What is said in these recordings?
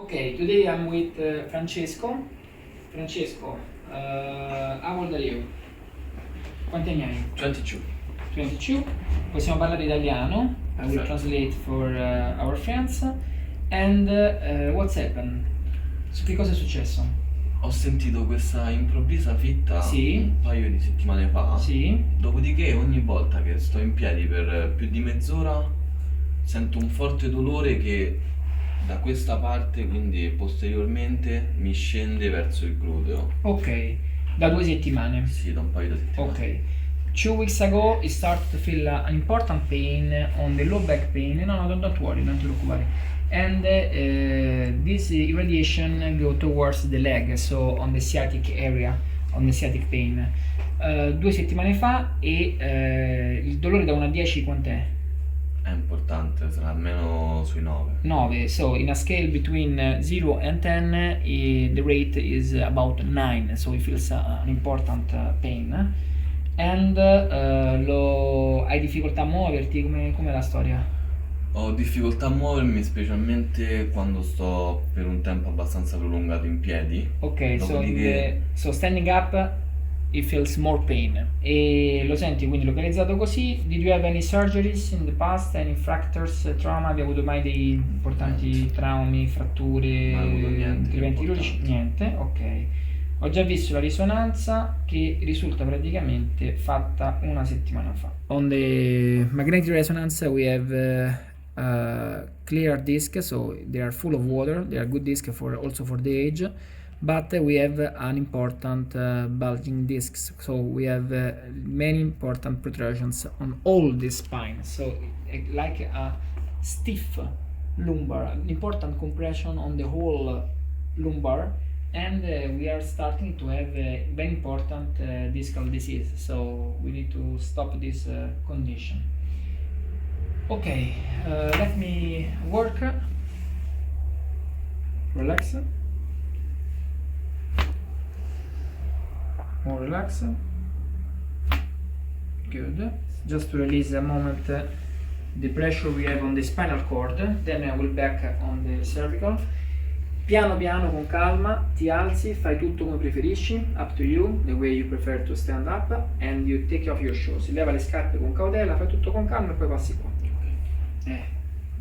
Okay, today I'm with Francesco. Francesco, how old are you? Quanti anni hai? 22. 22. Possiamo parlare italiano. I will translate for our friends. And what's happened? Che cosa è successo? Ho sentito questa improvvisa fitta Sì. un paio di settimane fa. Sì. Dopodiché ogni volta che sto in piedi per più di mezz'ora sento un forte dolore che da questa parte, quindi posteriormente, mi scende verso il gluteo. Ok, da 2 settimane. Sì, da un paio di settimane. Ok. 2 weeks ago he started to feel an important pain on the low back pain. No, don't worry, non ti preoccupare. And this irradiation go towards the leg, so on the sciatic area, on the sciatic pain. 2 settimane fa e il dolore da 1 a 10 quant'è? È importante, sarà almeno sui 9. 9, so in a scale between 0 and 10 the rate is about 9, so he feels an important pain. And hai difficoltà a muoverti? Com'è la storia? Ho difficoltà a muovermi, specialmente quando sto per un tempo abbastanza prolungato in piedi. Ok, Dopodiché so standing up it feels more pain. E lo senti quindi localizzato così. Did you have any surgeries in the past? Any fractures, trauma? Hai avuto mai dei importanti traumi, fratture, non ho avuto niente di interventi chirurgici? importante. Niente, ok. Ho già visto la risonanza che risulta praticamente fatta una settimana fa. On the magnetic resonance we have clear disc, so they are full of water, they are good disc also for the age, but we have an important bulging discs, so we have many important protrusions on all the spine, so like a stiff lumbar, an important compression on the whole lumbar, and we are starting to have a very important discal disease, so we need to stop this condition. Okay, let me work. Relax. More relax. Good. Just to release a moment the pressure we have on the spinal cord. Then I will back on the cervical. Piano piano, con calma, ti alzi, fai tutto come preferisci, up to you, the way you prefer to stand up, and you take off your shoes. Leva le scarpe con cautela, fai tutto con calma e poi passi qua.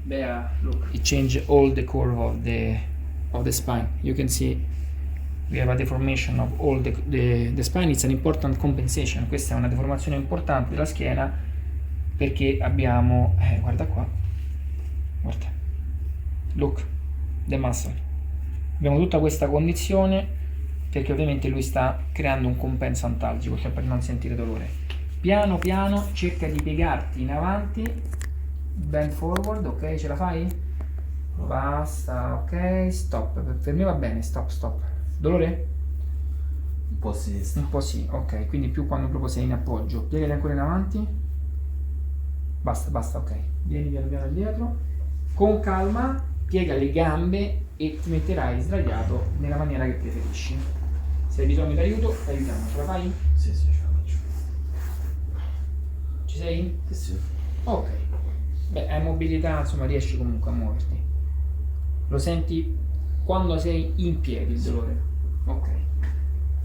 Bea, look. It change all the curve of the spine. You can see we have a deformation of all the spine. It's an important compensation. Questa è una deformazione importante della schiena perché abbiamo, guarda qua, guarda, look, the muscle. Abbiamo tutta questa condizione perché ovviamente lui sta creando un compenso antalgico, cioè per non sentire dolore. Piano piano cerca di piegarti in avanti. Bend forward, ok, ce la fai? Basta, ok, stop. Per me va bene, stop. Dolore? un po' a sinistra. Un po' sì, ok, quindi più quando proprio sei in appoggio. Piegati ancora in avanti. Basta, ok. Vieni piano piano dietro. Con calma, piega le gambe e ti metterai sdraiato nella maniera che preferisci. Se hai bisogno di aiuto, aiutiamo. Ce la fai? Sì, ce la faccio. Ci sei? Sì. Ok. Beh, hai mobilità, insomma, riesci comunque a muoverti. Lo senti quando sei in piedi il dolore? Ok.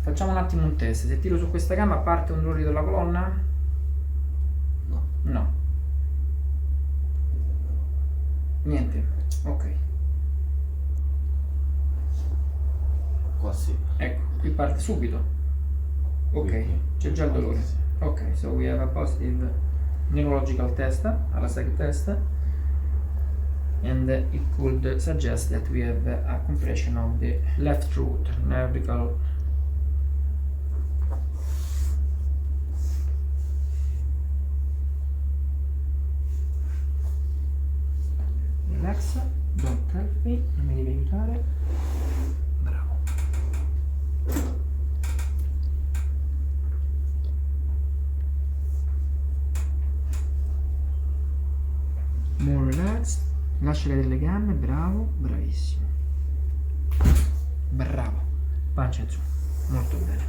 Facciamo un attimo un test. Se tiro su questa gamba parte un dolore della colonna? No. No. Niente. Ok. Qua sì. Ecco, qui parte subito. Ok, c'è già il dolore. Ok, so we have a positive neurological test, a RASEG test, and it could suggest that we have a compression of the left root, cervical. Relax, don't help me, non mi devi aiutare. Bravo. More relaxed, lascia cadere le gambe, bravo, bravissimo. Bravo, pancia in su, molto bene.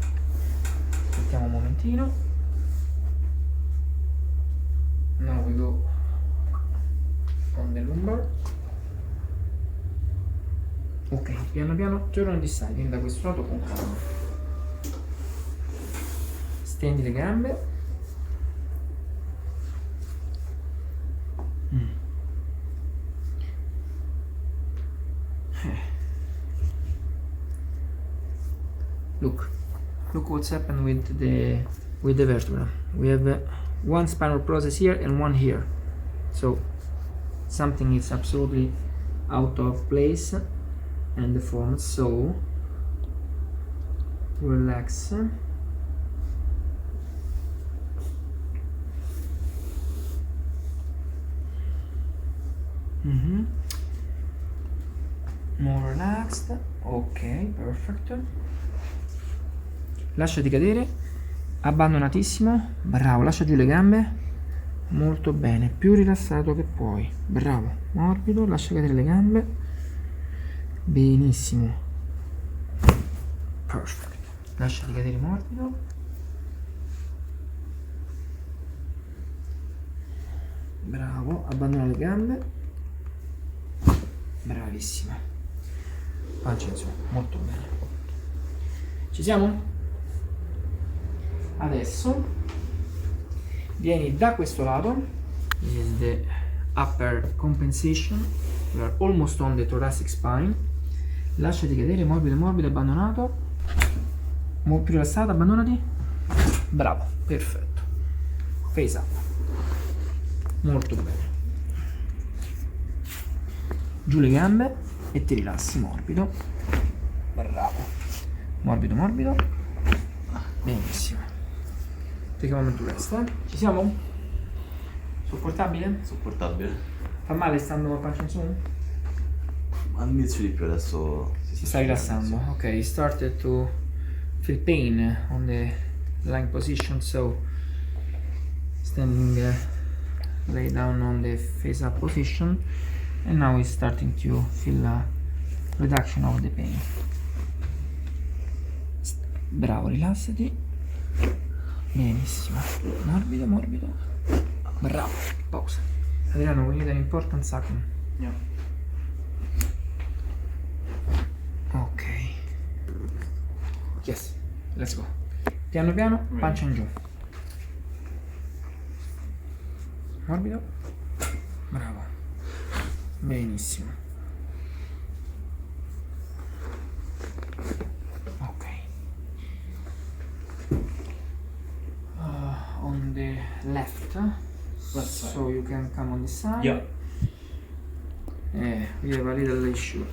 Aspettiamo un momentino. Now we go on the lumbar. Ok, piano piano torno di side, vieni da questo lato con calma. Stendi le gambe. Look what's happened with the vertebra. We have one spinal process here and one here, so something is absolutely out of place and deformed. So relax. More relaxed. Ok, perfect. Lasciati cadere, abbandonatissimo, bravo, lascia giù le gambe, molto bene, più rilassato che puoi, bravo, morbido, lascia cadere le gambe, benissimo, perfect, lasciati cadere morbido, bravo, abbandona le gambe, bravissimo, pancia in su, molto bene, ci siamo? Adesso vieni da questo lato, this is the upper compensation, we are almost on the thoracic spine, lasciati cadere, morbido, morbido, abbandonato, più rilassato, abbandonati, bravo, perfetto, face up, molto bene, giù le gambe e ti rilassi, morbido, bravo, morbido, morbido, benissimo. Take a moment to rest, Ci siamo? Sopportabile? Sopportabile. Fa male stando a pancia in su? All'inizio di più, adesso Si sta rilassando. Ok, you started to feel pain on the lying position, so standing lay down on the face up position, and now it's starting to feel a reduction of the pain. Bravo, rilassati. Benissimo, morbido, morbido, bravo, pausa. Adriano, we need an important second. Yeah. Ok. Yes, let's go. Piano piano, pancia in giù. Morbido, bravo, benissimo. Ok. On the left, side. so you can come on this side. Yeah. We have a little issue.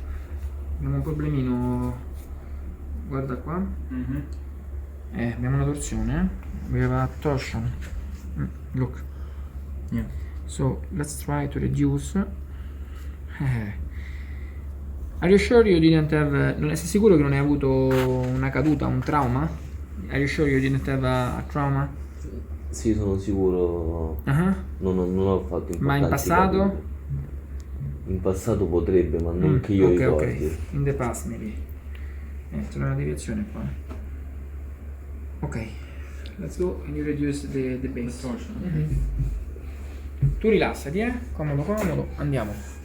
Abbiamo un problemino. Guarda qua. Abbiamo una torsione. We have a torsion. Look. Yeah. So let's try to reduce. Are you sure you didn't have? Sei sicuro che non hai avuto una caduta, un trauma? Are you sure you didn't have a trauma? Sì, sono sicuro. Uh-huh. Non ho fatto Ma in importanti passato? cadute. In passato potrebbe, ma non che io ok, ricordi. ok. In the past maybe. C'è una deviazione qua. Ok. Let's go and you reduce the base. The torsion. Tu rilassati, comodo, comodo, andiamo.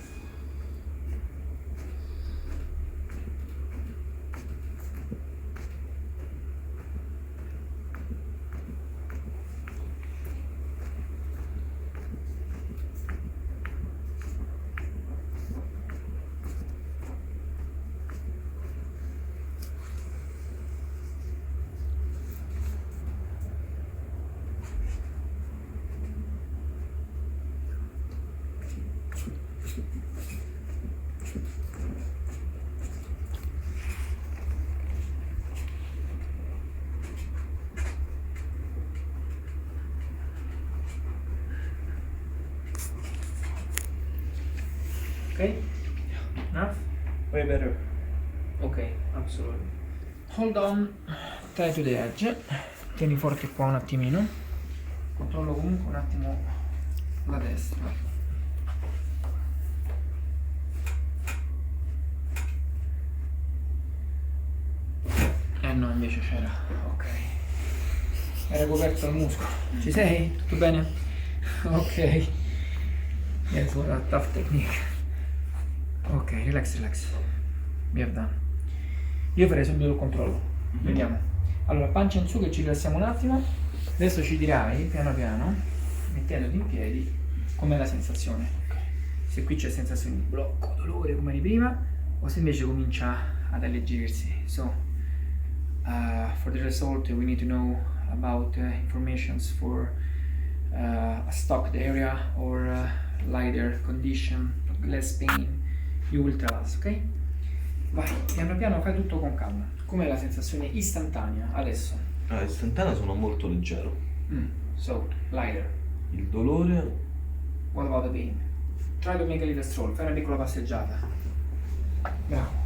Ok? Enough? Way better. Ok, absolutely. Hold on, tie to the edge. Tieni forte qua un attimino. Controllo comunque un attimo la destra. No, invece c'era. Ok. Era coperto il muscolo. Ci sei? Tutto bene? Ok. Yes, what a tough technique. Ok, relax, relax. we have done. Io farei subito il controllo. Vediamo. Allora, pancia in su che ci rilassiamo un attimo. Adesso ci dirai, piano piano, mettendoti in piedi, com'è la sensazione. Se qui c'è sensazione di blocco, dolore come di prima, o se invece comincia ad alleggerirsi. So, for the result we need to know about informations for a stocked area or lighter condition, less pain. You will tell us, ok? Vai, piano piano fai tutto con calma. Com'è la sensazione istantanea adesso? Istantanea sono molto leggero. So, lighter. Il dolore, What about the pain? Try to make a little stroll, fai una piccola passeggiata. Bravo.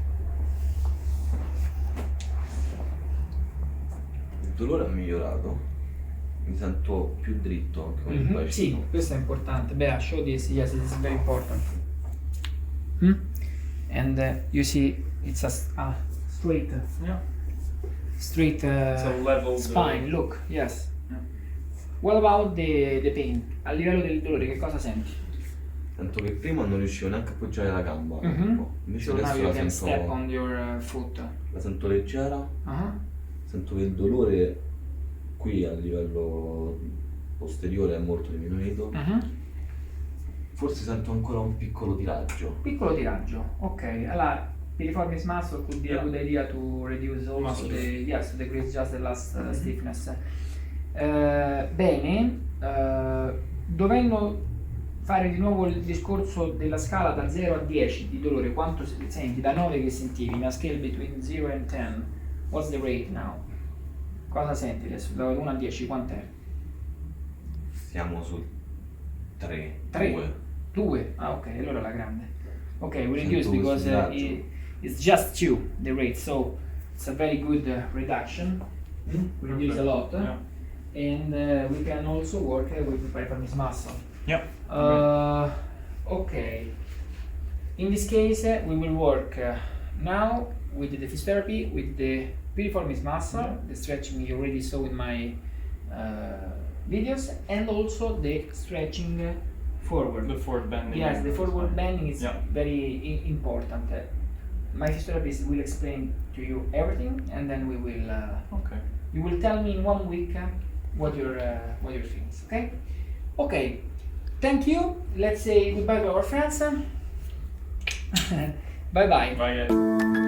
il dolore ha migliorato. Mi sento più dritto anche con il bacino. Sì, questo è importante. Beh, show this, yes, it is very important. And you see, it's a straight, Yeah. straight So level spine. Look, yes. What about the pain? A livello del dolore, che cosa senti? Sento che prima non riuscivo neanche a appoggiare la gamba. Invece So now adesso you la can step sento, on your foot. la sento leggera. Uh-huh. Sento che il dolore qui a livello posteriore è molto diminuito. Uh-huh. Forse sento ancora un piccolo tiraggio. Piccolo tiraggio, ok. Allora, piriformis muscle could be a good idea to reduce also Muscle. to decrease just the last stiffness. Bene, dovendo fare di nuovo il discorso della scala da 0 a 10 di dolore, quanto senti? Da 9 che sentivi, una scale between 0 and 10, what's the rate now? Cosa senti adesso? Da 1 a 10 quant'è? Siamo su 3, 3? 2. 2? Ah, ok, allora la grande. Ok, we Sento reduce because questo tiraggio. it's just 2 the rate, so it's a very good reduction. We reduce a lot. Yeah. And we can also work with the piriformis muscle. Yeah. Okay. In this case, we will work now with the physiotherapy with the piriformis muscle, the stretching you already saw in my videos, and also the stretching forward. The forward bending. Yes, the forward bending is Yeah. very important. My physiotherapist will explain to you everything, and then we will. Okay. You will tell me in 1 week what your feelings. Okay. Okay. Thank you. Let's say goodbye to our friends. Bye bye. Bye guys.